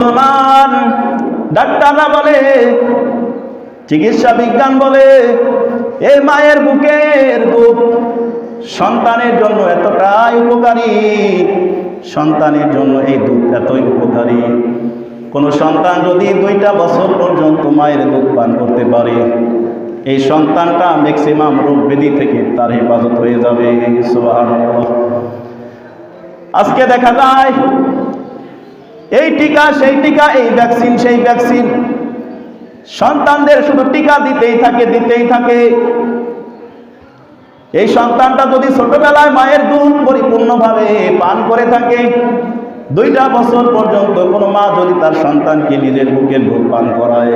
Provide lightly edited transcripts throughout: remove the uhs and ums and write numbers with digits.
মুসলমান ডাক্তাররা বলে, চিকিৎসা বিজ্ঞান বলে, এই মায়ের বুকের দুধ সন্তানের জন্য এতটাই উপকারী, সন্তানের জন্য এই দুধ এতই উপকারী। কোন সন্তান যদি 2টা বছর পর্যন্ত মায়ের দুধ পান করতে পারে, এই সন্তানটা ম্যাক্সিমাম রোগ ব্যাধি থেকে তার হেফাজত হয়ে যাবে। সুবহানাল্লাহ। আজকে দেখা যায় এই টিকা সেই টিকা, এই ভ্যাকসিন সেই ভ্যাকসিন, সন্তানদের শুধু টিকা দিতেই থাকে। এই সন্তানটা যদি ছোটবেলায় মায়ের দুধ পরিপূর্ণভাবে পান করে থাকে, 2টা বছর পর্যন্ত কোনো মা যদি তার সন্তানকে নিজের বুকের দুধ পান করায়,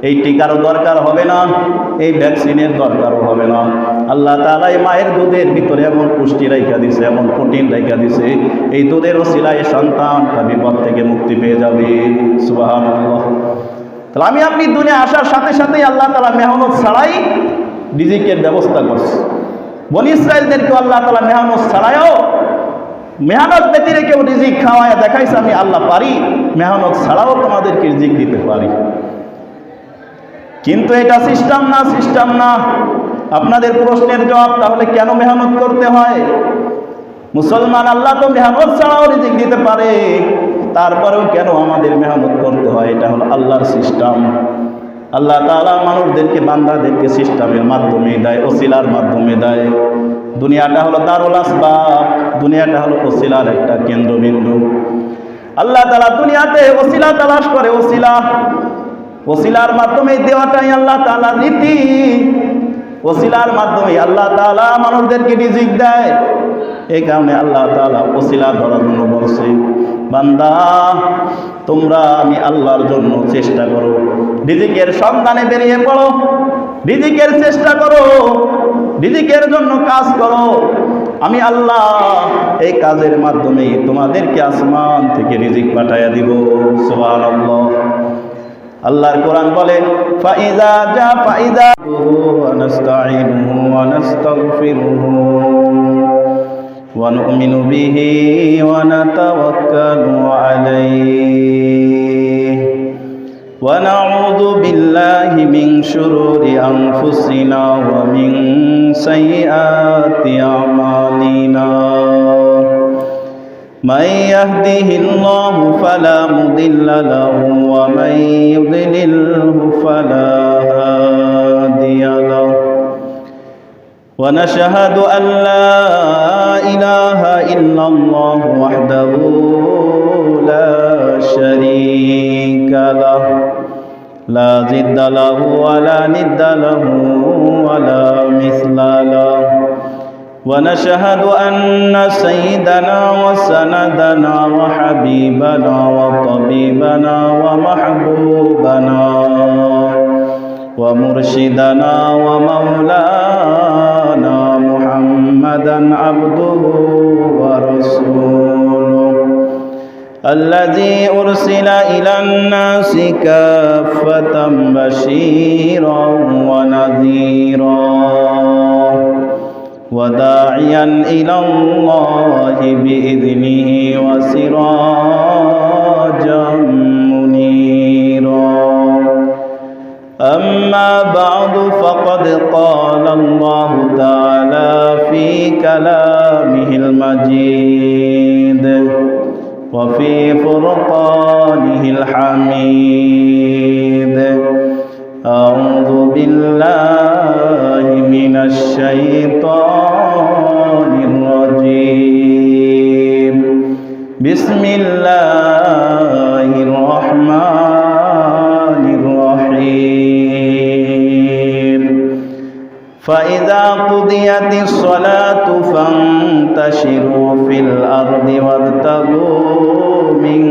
এই টিকারও দরকার হবে না, এই ভ্যাকসিনের দরকারও হবে না। আল্লাহ তাআলা এই মায়ের দুধের ভিতরে এমন পুষ্টি রাইখা দিছে, এমন প্রোটিন রাইখা দিছে, এই দুধের ওসিলায় সন্তানটা বিপদ থেকে মুক্তি পেয়ে যাবে। সুবহানাল্লাহ। তাহলে আমি আপনি দুনিয়া আসার সাথে সাথেই আল্লাহ তাআলা মেহনত ছাড়াই রিজিকের ব্যবস্থা করছে। বনী ইসরাইলদেরকে আল্লাহ তাআলা মেহনত ছাড়াও, মেহনত ব্যতীত কেউ রিজিক খাওয়ায় দেখাইছে আমি আল্লাহ পারি, মেহনত ছাড়াও তোমাদেরকে রিজিক দিতে পারি। কিন্তু এটা সিস্টেম না। আপনাদের প্রশ্নের জবাব, তাহলে কেন মেহনত করতে হয়? মুসলমান, আল্লাহ তো মেহনত ছাড়াও রিজিক দিতে পারে, তারপরেও কেন আমাদের মেহনত করতে হয়? এটা হলো আল্লাহর সিস্টেম। আল্লাহ তাআলা মানুষদেরকে, বান্দাদেরকে সিস্টেমের মাধ্যমে দেয়, ওসিলার মাধ্যমে দেয়। দুনিয়াটা হলো দারুল আসবাব, দুনিয়াটা হলো ওসিলার একটা কেন্দ্রবিন্দু। আল্লাহ তাআলা দুনিয়াতে ওসিলা তালাশ করে, ওসিলার মাধ্যমে দেওয়াটাই আল্লাহ তাআলার রীতি। ওসিলার মাধ্যমে আল্লাহ তাআলা মানুষদেরকে রিজিক দেয়। এই কারণে আল্লাহ তাআলা ওসিলা ধরার জন্য বলছে, বান্দা তোমরা আমি আল্লাহর জন্য চেষ্টা করো, রিজিকের সন্ধানে বেরিয়ে পড়ো, রিজিকের চেষ্টা করো, রিজিকের জন্য কাজ করো। আমি আল্লাহ এই কাজের মাধ্যমে তোমাদেরকে আসমান থেকে রিজিক পাঠাইয়া দিব। সুবহানাল্লাহ। আল্লাহর কোরআন বলে, ফাইজা ওয়া নাস্তাঈনুহু ওয়া নাস্তাগফিরুহু ওয়া নু'মিনু বিহি ওয়া নাতাওয়াক্কালু আলাইহি ওয়া নাউযু বিল্লাহি মিন শুরুরি আনফুসিনা ওয়া মিন সাইয়্যাতি আমালিনা। من يهده الله فلا مضل له ومن يضلله فلا هادي له ونشهد أن لا إله إلا الله وحده لا شريك له لا ضد له ولا ند له ولا مثل له ونشهد أن سيدنا وسندنا وحبيبنا وطبيبنا ومحبوبنا ومرشدنا ومولانا محمدا عبده ورسوله الذي أرسل إلى الناس كافة بشيرا ونذيرا وداعيا إلى الله بإذنه وسراجا منيرا. أما بعد فقد قال الله تعالى في كلامه المجيد وفي فرقانه الحميد. أعوذ بالله من الشيطان الرجيم. بسم الله الرحمن الرحيم. فإذا قضيت الصلاة فانتشروا في الأرض وابتغوا من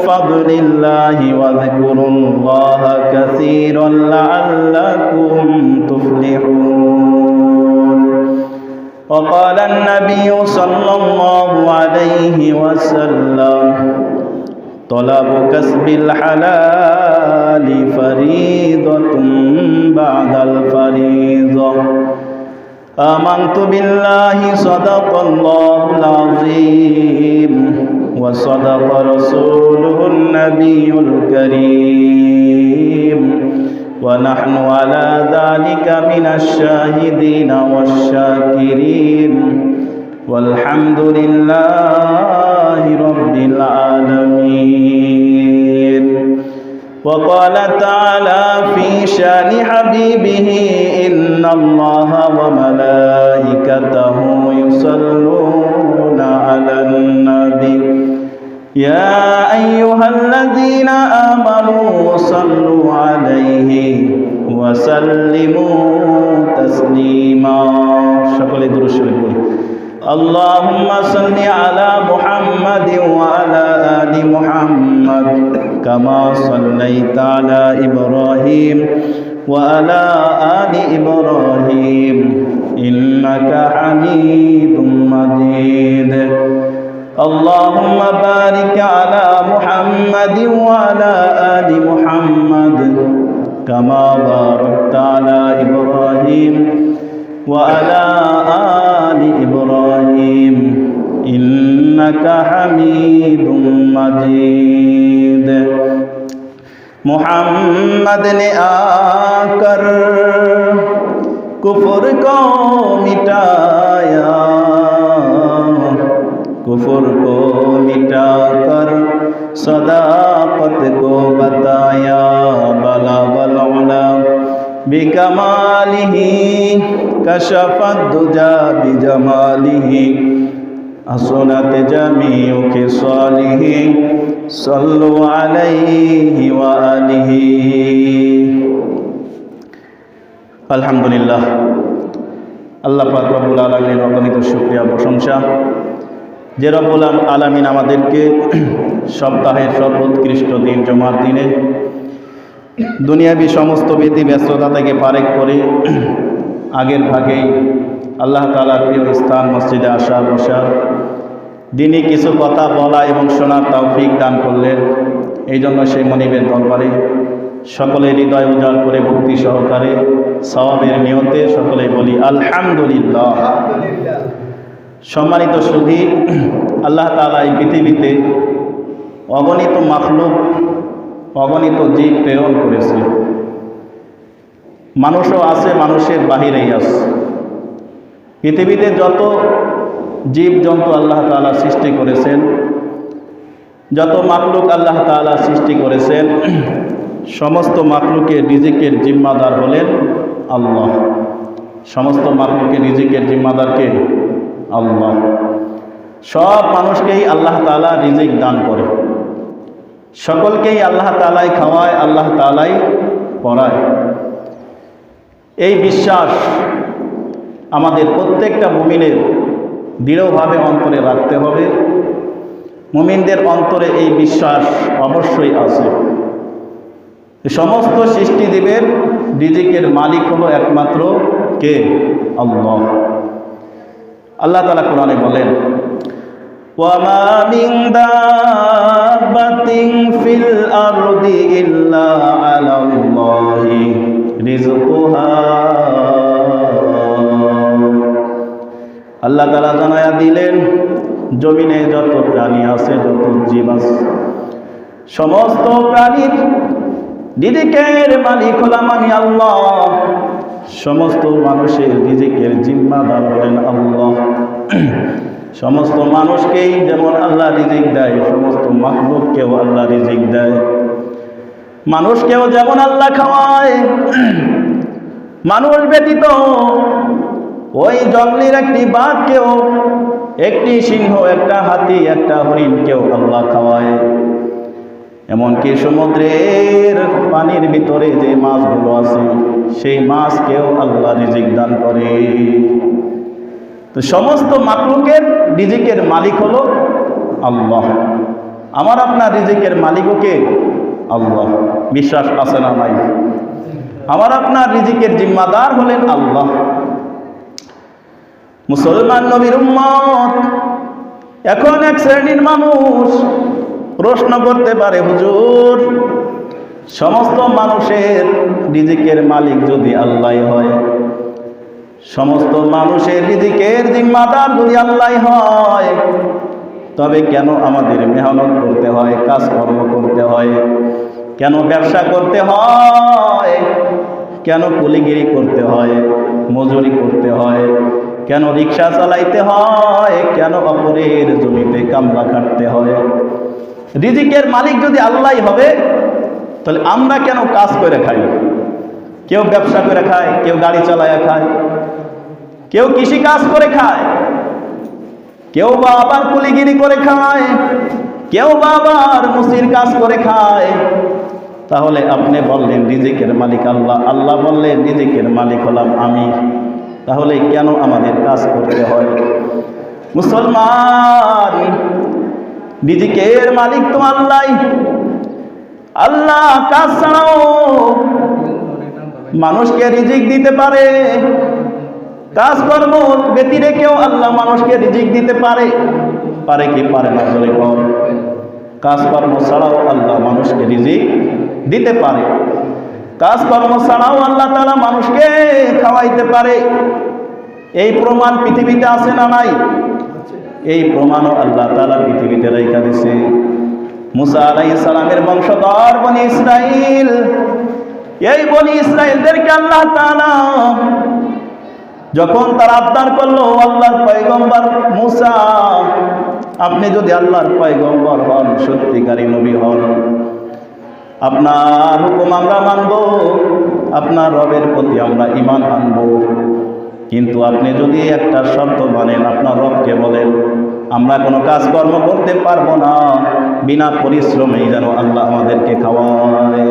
فضل الله واذكروا الله كثيرا لعلكم تفلحون. وقال النبي صلى الله عليه وسلم طلب كسب الحلال فريضة بعد الفريضة. آمنت بالله صدق الله العظيم وصدق رسوله النبي الكريم ونحن على ذلك من الشاهدين والشاكرين والحمد لله رب العالمين. وقال تعالى في شان حبيبه إن الله وملائكته يصلون على النبي يا أيها الذين آمنوا صلوا عليه وسلموا تسليما. সকলে দুরূদ শরীফ পড়ি। اللهم صل على محمد وعلى آل محمد كما صليت على إبراهيم وعلى آل إبراهيم إنك حميد مجيد. اللهم بارك على محمد وعلى آل محمد كما باركت على إبراهيم وعلى آل إبراهيم إنك حميد مجيد. मोहम्मद ने आकर कुफ्र को मिटाया, कुफ्र को मिटाकर सदाकत को बताया. बलागल उला बिकमालिही कशफत दुजा बिजमालिही हसनत जमीउ खिसालिही सल्लु अलैहि व आलिहि. আলহামদুলিল্লাহ, আল্লাহ পাক রব্বুল আলামিনের অগণিত শুকরিয়া প্রশংসা, যে রব্বুল আলামিন আমাদেরকে সপ্তাহের সর্বোৎকৃষ্ট দিন জুমার দিনে দুনিয়াবি সমস্ত বিধি ব্যস্ততা থেকে পারেক করে আগের ভাগেই আল্লাহ তাআলার প্রিয় স্থান মসজিদে আসা বসা, দিনই কিছু কথা বলা এবং শোনার তৌফিক দান করলেন। এই জন্য সেই মনিবের দরবারে সকলে হৃদয় উজাড় করে ভক্তি সহকারে সওয়াবের নিয়তে সকলে বলি আলহামদুলিল্লাহ। সম্মানিত সুধী, আল্লাহ তাআলা এই পৃথিবীতে অগণিত মাখলুক, অগণিত জীব প্রেরণ করেছে। মানুষও আছে, মানুষের বাহিরেই আছে। পৃথিবীতে যত জীবজন্তু আল্লাহ তাআলা সৃষ্টি করেছেন, যত মাখলুক আল্লাহ তাআলা সৃষ্টি করেছেন, সমস্ত মাখলুকের রিজিকের জিম্মাদার হলেন আল্লাহ। সমস্ত মাখলুকের রিজিকের জিম্মাদার কে? আল্লাহ। সব মানুষকেই আল্লাহ তাআলা রিজিক দান করে, সকলকেই আল্লাহ তাআলাই খাওয়ায়, আল্লাহ তাআলাই পড়ায়। এই বিশ্বাস আমাদের প্রত্যেকটা মুমিনের দৃঢ়ভাবে অন্তরে রাখতে হবে। মুমিনদের অন্তরে এই বিশ্বাস অবশ্যই আছে। সমস্ত সৃষ্টিজীবের রিজিকের মালিক হলো একমাত্র কে? আল্লাহ। আল্লাহ তাআলা কোরআনে বলেন, ওয়ামা মিন দাব্বাতিন ফিল আরদি ইল্লা আলাল্লাহি রিজকুহা। আল্লাহ তাআলা জানায়া দিলেন, জমিনে যত প্রাণী আছে, যত জীব আছে, সমস্ত প্রাণীর রিজিকের মালিক হলাম আমি আল্লাহ। সমস্ত মানুষের রিজিকের জিম্মাদার হলেন আল্লাহ। সমস্ত মানুষকেই যেমন আল্লাহ রিজিক দেয়, সমস্ত মাখলুককেও আল্লাহ রিজিক দেয়। মানুষকেও যেমন আল্লাহ খাওয়ায়, মানুষ ব্যতীত ওই জঙ্গলের একটি বাঘকেও, একটি সিংহ, একটা হাতি, একটা হরিণকেও আল্লাহ খাওয়ায়। এমনকি সমুদ্রের পানির ভিতরে যে মাছগুলো আছে, সেই মাছকেও আল্লাহ রিজিক দান করে। তো সমস্ত মাখলুকের রিজিকের মালিক হলো আল্লাহ। আমার আপনার রিজিকের মালিকও কে? আল্লাহ। বিশ্বাস আছে না নাই? আমার আপনার রিজিকের জিম্মাদার হলেন আল্লাহ। মুসলমান নবীর উম্মত, এখন এক শ্রেণীর মানুষ প্রশ্ন করতে পারে, হুজুর, সমস্ত মানুষের রিজিকের মালিক যদি আল্লাহ হয়, সমস্ত মানুষের রিজিকের জিম্মাদার যদি আল্লাহ হয়, তবে কেন আমাদের মেহনত করতে হয়, কাজকর্ম করতে হয়, কেন ব্যবসা করতে হয়, কেন কুলিগিরি করতে হয়, মজুরি করতে হয়, কেন রিক্সা চালাইতে হয়, কেন অপরের জমিতে কামলা খাটতে হয়? রিজিকের মালিক যদি আল্লাহ হবে, তাহলে আমরা কেন কাজ করে খাই? কেউ ব্যবসা করে খায়, কেউ গাড়ি চালায় খায়, কেউ কৃষি কাজ করে খায়, কেউ বা আবার কুলিগিরি করে খায়, কেউ বা আবার মুসির কাজ করে খায়। তাহলে আপনি বললেন রিজিকের মালিক আল্লাহ, আল্লাহ বললেন রিজিকের মালিক হলাম আমি, তাহলে কেন আমাদের কাজ করতে হয়? মুসলমান, রিজিকের মালিক তো আল্লাহ। আল্লাহ কাজ ছাড়াও মানুষকে রিজিক দিতে পারে, কাজকর্ম ব্যতি রেখেও আল্লাহ মানুষকে রিজিক দিতে পারে। পারে কি পারে না? বলে কর। কাজকর্ম ছাড়াও আল্লাহ মানুষকে রিজিক দিতে পারে, কাজকর্ম ছাড়াও আল্লাহ তাআলা মানুষকে খাওয়াইতে পারে। এই প্রমাণ পৃথিবীতে আছে না নাই? এই প্রমাণও আল্লাহ তাআলা পৃথিবীতে রেখে দিয়েছে। মুসা আলাইহিস সালামের বংশধর বনি ইসরাইল, এই বনি ইসরাইলদেরকে আল্লাহ তাআলা যখন তারা আবদার করলো, আল্লাহর পয়গম্বর মুসা, আপনি যদি আল্লাহর পয়গম্বর হন, সত্যিকারী নবী হন, আপনার হুকুম আমরা মানব, আপনার রবের প্রতি আমরা ঈমান আনব, কিন্তু আপনি যদি একটা শর্ত মানেন, আপনার রবকে বলেন আমরা কোনো কাজকর্ম করতে পারবো না, বিনা পরিশ্রমেই যেন আল্লাহ আমাদেরকে খাওয়ায়।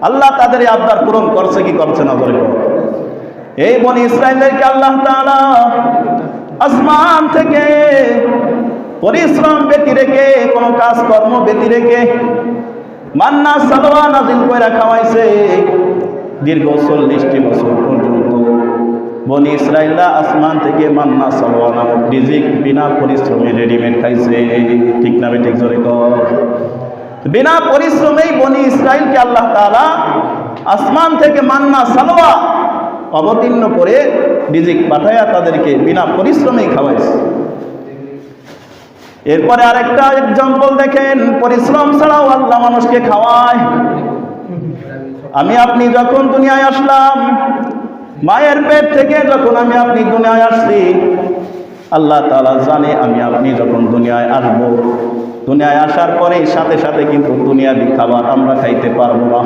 আল্লাহ তাদের এই আবদার পূরণ করছে কি করছে না? বলে এই বনি ইসরাইলদেরকে আল্লাহ তাআলা আসমান থেকে পরিশ্রম ব্যতি রেখে, কোনো কাজকর্ম ব্যতি রেখে মান্না সালওয়া নাজিল করে খাওয়াইছে। দীর্ঘ 40টি বছর পর্যন্ত বনি ইসরাইলরা আসমান থেকে মান্না সালওয়া নামক রিজিক বিনা পরিশ্রমে রেডিমেড খাইছে। ঠিক না ঠিক? জোরে কর। বিনা পরিশ্রমেই বনি ইসরাইলকে আল্লাহ তাআলা আসমান থেকে মান্না সালওয়া অবতীর্ণ করে রিজিক পাঠায়া তাদেরকে বিনা পরিশ্রমেই খাওয়াইছে। এরপরে আরেকটা এক্সাম্পল দেখেন, পরিশ্রম ছাড়াও আল্লাহ মানুষকে খাওয়ায়। আমি আপনি যখন দুনিয়ায় আসলাম, মায়ের পেট থেকে যখন আমি আপনি দুনিয়ায় আসছি, আল্লাহ তাআলা জানে আমি আপনি যখন দুনিয়ায় আসব, দুনিয়ায় আসার পরে সাথে সাথে কিন্তু দুনিয়াবি খাবার আমরা খাইতে পারবো না।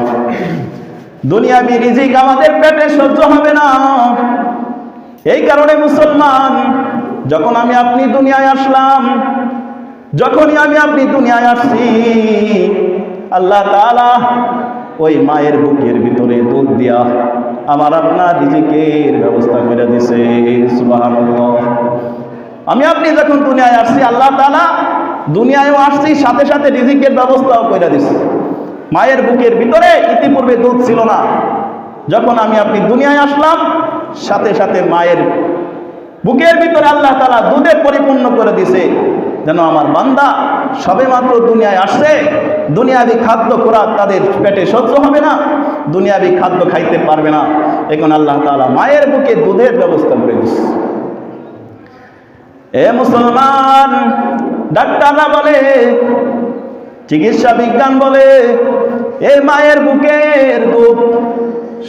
দুনিয়াবি রিজিক আমাদের পেটে সহ্য হবে না। এই কারণে মুসলমান, যখন আমি আপনি দুনিয়ায় আসলাম, যখনই আমি আপনি দুনিয়ায় আসছি, আল্লাহ তাআলা ওই মায়ের বুকের ভিতরে দুধ দিয়া আমার আপনার রিজিকের ব্যবস্থা করে দিছে। সুবহানাল্লাহ। আমি আপনি যখন দুনিয়ায় আসছি, আল্লাহ তাআলা দুনিয়ায়ও আসছি, সাথে সাথে রিজিকের ব্যবস্থাও করে দিছে। মায়ের বুকের ভিতরে ইতিপূর্বে দুধ ছিল না, যখন আমি আপনি দুনিয়ায় আসলাম, সাথে সাথে মায়ের বুকের ভিতরে আল্লাহ তাআলা দুধে পরিপূর্ণ করে দিছে, যেন আমার বান্দা সবেমাত্র দুনিয়ায় আসছে, দুনিয়াবি খাদ্য খোরাক তাদের পেটে সহ্য হবে না, দুনিয়াবি খাদ্য খাইতে পারবে না। এখন আল্লাহ তাআলা মায়ের বুকে দুধের ব্যবস্থা করে দিছে। এ মুসলমান, ডাক্তাররা বলে, চিকিৎসা বিজ্ঞান বলে, এই মায়ের বুকের দুধ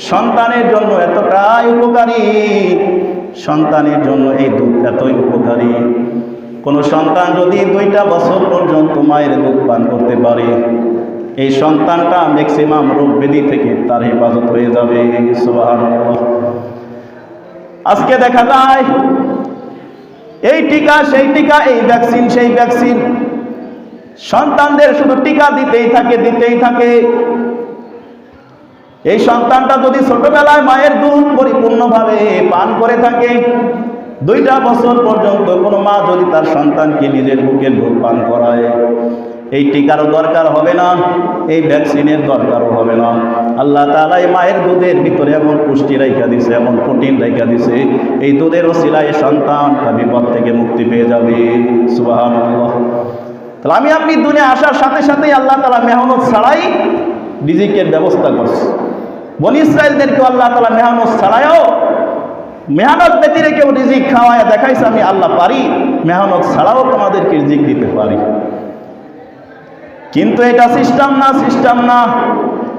সন্তানের জন্য এতটাই উপকারী, সন্তানের জন্য এই দুধ এতই উপকারী। কোন সন্তান যদি 2টা বছর পর্যন্ত মায়ের দুধ পান করতে পারে, এই সন্তানটা ম্যাক্সিমাম রোগ ব্যাধি থেকে তার হেফাজত হয়ে যাবে। সুবহানাল্লাহ। আজকে দেখা যায় এই টিকা সেই টিকা, এই ভ্যাকসিন সেই ভ্যাকসিন, সন্তানদের শুধু টিকা দিতেই থাকে। এই সন্তানটা যদি ছোটবেলায় মায়ের দুধ পরিপূর্ণভাবে পান করে থাকে, 2টা বছর পর্যন্ত কোনো মা যদি তার সন্তানকে নিজের বুকের দুধ পান করায়, এই টিকারও দরকার হবে না, এই ভ্যাকসিনের দরকারও হবে না। আল্লাহ তাআলা এই মায়ের দুধের ভিতরে এমন পুষ্টি রাইখা দিছে, এমন প্রোটিন রাইখা দিছে, এই দুধের ওসিলায় সন্তানটা বিপদ থেকে মুক্তি পেয়ে যাবে। সুবহানাল্লাহ। তাহলে আমি আপনি দুনিয়া আসার সাথে সাথেই আল্লাহ তাআলা মেহনত ছাড়াই রিজিকের ব্যবস্থা করছে। বনি ইসরাইলদেরকে আল্লাহ তাআলা মেহনত ছাড়াইও মেহনত ব্যতিরে কেউ রিজিক খাওয়ায় দেখাইছে আমি আল্লাহ পারি, মেহনত ছাড়াও তোমাদেরকে রিজিক দিতে পারি। কিন্তু এটা সিস্টেম না।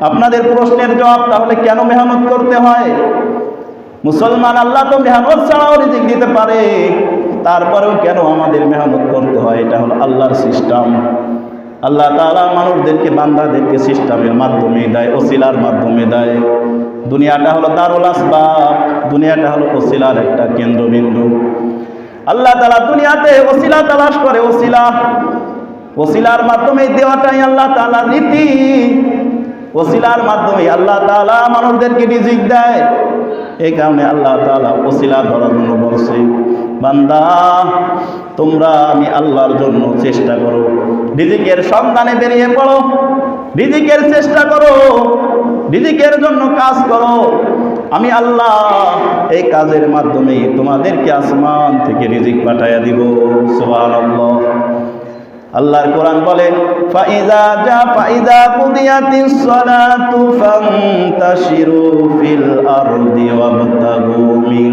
আপনাদের প্রশ্নের জবাব, তাহলে কেন মেহনত করতে হয়? মুসলমান, আল্লাহ তো মেহনত ছাড়াও রিজিক দিতে পারে, তারপরেও কেন আমাদের মেহনত করতে হয়? এটা হলো আল্লাহর সিস্টেম। আল্লাহ তাআলা মানুষদেরকে, বান্দাদেরকে সিস্টেমের মাধ্যমে দেয়, ওসিলার মাধ্যমে দেয়। দুনিয়াটা হলো দারুল আসবাব, দুনিয়াটা হলো ওসিলার একটা কেন্দ্রবিন্দু। আল্লাহ তাআলা দুনিয়াতে ওসিলা তালাশ করে, ওসিলার মাধ্যমে দেওয়াটাই আল্লাহ তাআলার রীতি। ওসিলার মাধ্যমে আল্লাহ তাআলা মানুষদেরকে রিজিক দেয়। এই কারণে আল্লাহ তাআলা ওসিলা ধরার জন্য বলছে, বান্দা তোমরা আমি আল্লাহর জন্য চেষ্টা করো, রিজিকের সন্ধানে বেরিয়ে পড়ো, রিজিকের চেষ্টা করো, রিজিকের জন্য কাজ করো। আমি আল্লাহ এই কাজের মাধ্যমে তোমাদেরকে আসমান থেকে রিজিক পাঠাইয়া দিব। সুবহানাল্লাহ। আল্লাহর কোরআন বলে, ফাইদা কুদিয়াতিস সালাতু ফান্তাশিরু ফিল আরদি ওয়াবতাগু মিন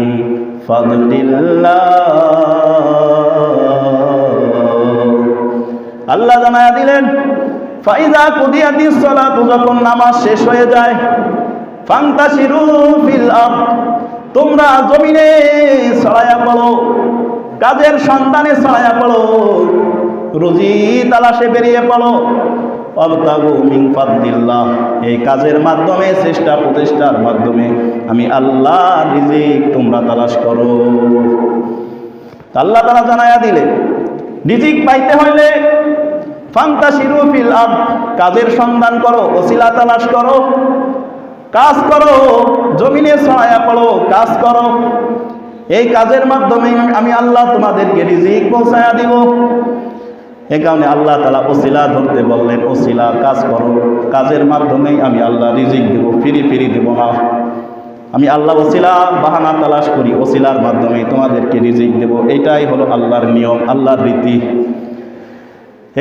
ফাদলিল্লাহ। আল্লাহ জানায়া দিলেন, ফাইদা কুদিয়াতিস সালাতু, যখন নামাজ শেষ হয়ে যায়, ফান্তাশিরু ফিল আরদ, তোমরা জমিনে ছড়ায়া পড়ো, কাজের সন্ধানে ছড়ায়া পড়ো, রুজি তালাশে বেরিয়ে পড়ো। ওয়াবতাগু মিন ফাদলিল্লাহ, এই কাজের মাধ্যমে, চেষ্টা প্রচেষ্টার মাধ্যমে আমি আল্লাহ রিজিক তোমরা তালাশ করো। আল্লাহ তাআলা জানায়া দিলে, রিজিক পাইতে হইলে ফান্তাশিরু ফিল আরদ, কাজের সন্ধান করো, ওসিলা তালাশ করো, কাজ করো, জমিনে ছড়ায়া পড়ো, কাজ করো। এই কাজের মাধ্যমে আমি আল্লাহ তোমাদেরকে রিজিক পৌঁছায়া দিব। এই কারণে আল্লাহ তাআলা ওসিলা ধরতে বললেন, ওসিলা কাজ করো, কাজের মাধ্যমেই আমি আল্লাহ রিজিক দেব, ফিরি দেব না। আমি আল্লাহ ওসিলা বাহানা তালাশ করি, ওসিলার মাধ্যমেই তোমাদেরকে রিজিক দেব। এটাই হলো আল্লাহর নিয়ম, আল্লাহর রীতি।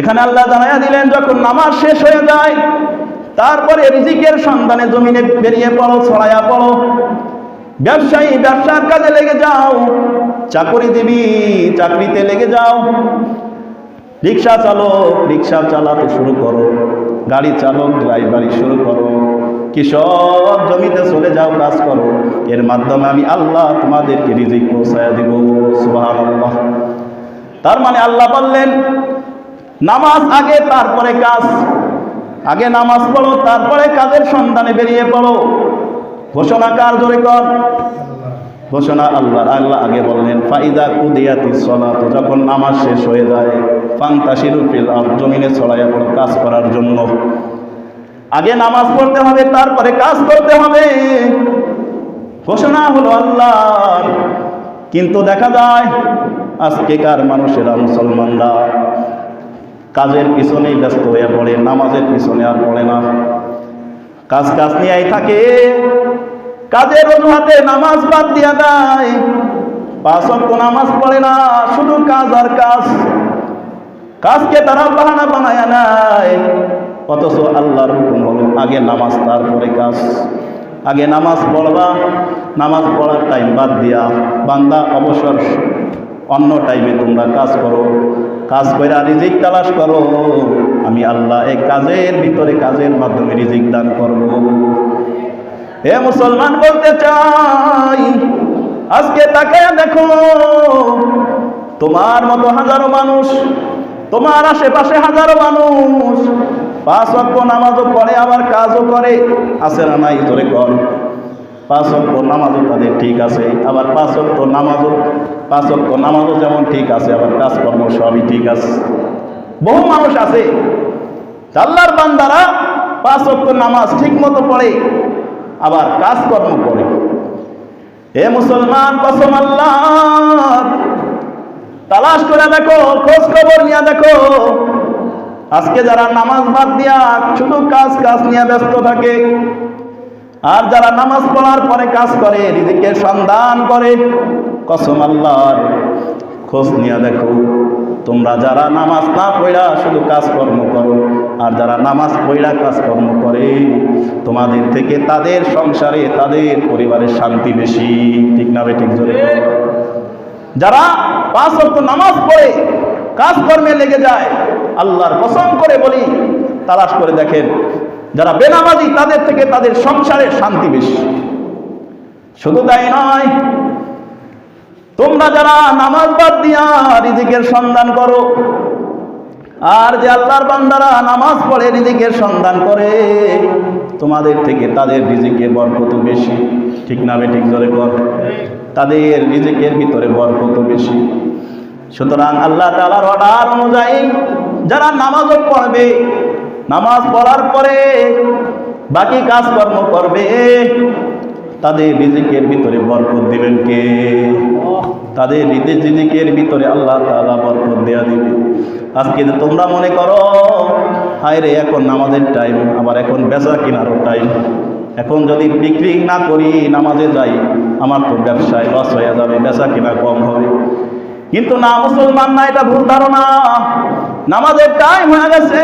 এখানে আল্লাহ জানায়া দিলেন, যখন নামাজ শেষ হয়ে যায়, তারপরে রিজিকের সন্ধানে জমিনে বেরিয়ে পড়ো, ছড়ায়া পড়ো। ব্যবসায়ী ব্যবসার কাজে লেগে যাও, চাকরিজীবী চাকরিতে লেগে যাও, রিক্সা চালক রিক্সা চালাতে শুরু করো, গাড়ি চালক ড্রাইভারি শুরু করো, কৃষক জমিতে চলে যাও, কাজ করো। এর মাধ্যমে আমি আল্লাহ তোমাদেরকে রিজিক পৌঁছায়া দিব। সুবহানাল্লাহ। তার মানে আল্লাহ বললেন, নামাজ আগে, তারপরে কাজ। আগে নামাজ পড়ো, তারপরে কাজের সন্ধানে বেরিয়ে পড়ো। ঘোষণা কার? জোরে কর। ঘোষণা আল্লাহ। আল্লাহ আগে বললেন, ফাইদা কুদিয়াতিস সালাত, যখন নামাজ শেষ হয়ে যায়, ফান্তাশিরু ফিল আরদ, জমিনে ছড়াইয়া পড়ো কাজ করার জন্য। আগে নামাজ পড়তে হবে, তারপরে কাজ করতে হবে। ঘোষণা হলো আল্লাহর। কিন্তু দেখা যায় আজকেকার মানুষেরা, মুসলমানরা কাজের পিছনেই ব্যস্ত হয়ে পড়ে, নামাজের পিছনে আর পড়ে না। কাজ নিয়েই থাকে, কাজের অজুহাতে নামাজ বাদ দিয়া দেয়, 5 ওয়াক্ত নামাজ পড়ে না, শুধু কাজ আর কাজ। কাজকে তারা বাহানা বানায় নেয়। অথচ আল্লাহর হুকুম হলো আগে নামাজ, তারপরে কাজ। আগে নামাজ পড়বা, নামাজ পড়ার টাইম বাদ দিয়া বান্দা অবসর অন্য টাইমে তোমরা কাজ করো, কাজ করে রিজিক তালাশ করো। আমি আল্লাহ এই কাজের ভিতরে, কাজের মাধ্যমে রিজিক দান করব। হে মুসলমান, বলতে চাই, আজকে তাকায়া দেখো, তোমার মতো হাজারো মানুষ, তোমার আশেপাশে হাজারো মানুষ 5 ওয়াক্ত নামাজও পড়ে, আবার কাজও করে। আছে না নাই? জোরে কর। 5 ওয়াক্ত নামাজও তাদের ঠিক আছে, আবার 5 ওয়াক্ত নামাজও যেমন ঠিক আছে, আবার কাজকর্ম সবই ঠিক আছে। বহু মানুষ আছে, আল্লাহর বান্দারা 5 ওয়াক্ত নামাজ ঠিক মতো পড়ে, আবার কাজকর্ম করে। হে মুসলমান, কসম আল্লাহর, তালাশ করে দেখো, খোঁজ খবর নিয়ে দেখো, আজকে যারা নামাজ বাদ দিয়া শুধু কাজ নিয়ে ব্যস্ত থাকে, আর যারা নামাজ পড়ার পরে কাজ করে, রিজিকের সন্ধান করে, কসম আল্লাহর, খোঁজ নিয়ে দেখো, তোমরা যারা নামাজ না পড়া শুধু কাজকর্ম করো, আর যারা নামাজ পড়া কাজকর্ম করে তোমাদের থেকে তাদের সংসারে তাদের পরিবারের শান্তি বেশি। ঠিক না বেঠিক জোরে? যারা 5 ওয়াক্ত নামাজ পড়ে কাজকর্মে লেগে যায়, আল্লাহর কসম করে বলি তালাশ করে দেখেন, যারা বেনামাজি তাদের থেকে তাদের সংসারের শান্তি বেশি। শুধু তাই নয়, তোমরা যারা নামাজ বাদ দিয়া রিজিকের সন্ধান করো, আর যে আল্লাহর বান্দারা নামাজ পড়ে রিজিকের সন্ধান করে, তোমাদের থেকে তাদের রিজিকে বরকত বেশি। ঠিক না বেঠিক জোরে কর? তাদের রিজিকের ভিতরে বরকত বেশি। সুতরাং আল্লাহ তাআলার অর্ডার অনুযায়ী যারা নামাজও পড়বে, নামাজ পড়ার পরে বাকি কাজকর্ম করবে, তাদের রিজিকের ভিতরে বরকত দিবেন কে? তাদের রিজিকের ভিতরে আল্লাহ তাআলা বরকত দেয়া দিবে। আজকে যে তোমরা মনে করো হায় রে এখন নামাজের টাইম, আবার এখন বেচা কেনারও টাইম, এখন যদি বিক্রি না করি নামাজে যাই আমার তো ব্যবসায় লস হয়ে যাবে, বেচা কেনা কম হবে। কিন্তু না, মুসলমান না, এটা ভুল ধারণা। নামাজের টাইম হয়ে গেছে,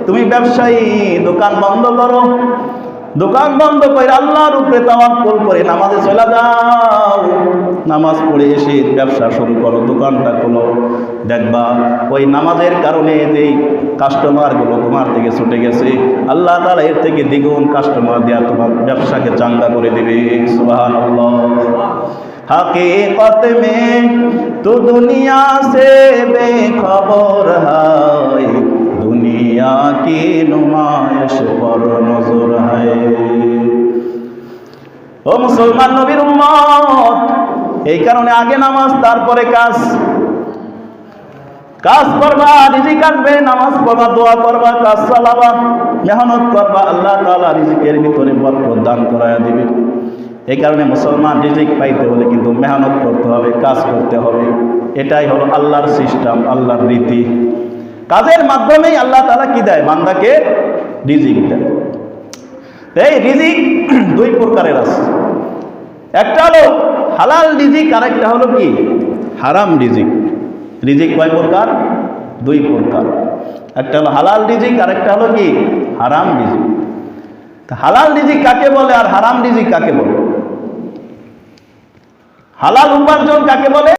তুমি ব্যবসায়ী দোকান বন্ধ করো, দোকান বন্ধ করে আল্লাহর উপরে তাওয়াক্কুল করে নামাজে চলে যাও। নামাজ পড়ে এসে ব্যবসা শুরু করো, দোকানটা খোলো, দেখবা ওই নামাজের কারণে যেই কাস্টমারগুলো তোমার থেকে ছুটে গেছে, আল্লাহ তাআলা এর থেকে দ্বিগুণ কাস্টমার দেয়া তোমার ব্যবসাকে চাঙ্গা করে দেবে। সুবহানাল্লাহ। हकीकत में तो दुनिया से बेखबर है, दुनिया की नुमाइश पर नजर है। ও মুসলমান নবীর উম্মত, এই কারণে আগে নামাজ তারপরে কাজ। কাজ করবা, রিজিক আসবে, নামাজ পড়বা, দোয়া করবা, কাজ চালাবা, মেহনত করবা, আল্লাহ তাআলা রিজিকের ভিতরে বরকত দান করায়া দিবে। এই কারণে মুসলমান রিজিক পাইতে হলে কিন্তু মেহনত করতে হবে, কাজ করতে হবে। এটাই হলো আল্লাহর সিস্টেম, আল্লাহর রীতি। কাজের মাধ্যমেই আল্লাহ তাআলা কি দেয়? বান্দাকে রিজিক দেয়। এই রিজিক 2 প্রকারের আছে, একটা হলো হালাল রিজিক, আর একটা হলো কি হারাম রিজিক। রিজিক কয় প্রকার? 2 প্রকার। একটা হলো হালাল রিজিক, আর একটা হলো কি হারাম রিজিক। হালাল রিজিক কাকে বলে আর হারাম রিজিক কাকে বলে? হালাল উপার্জন কাকে বলে?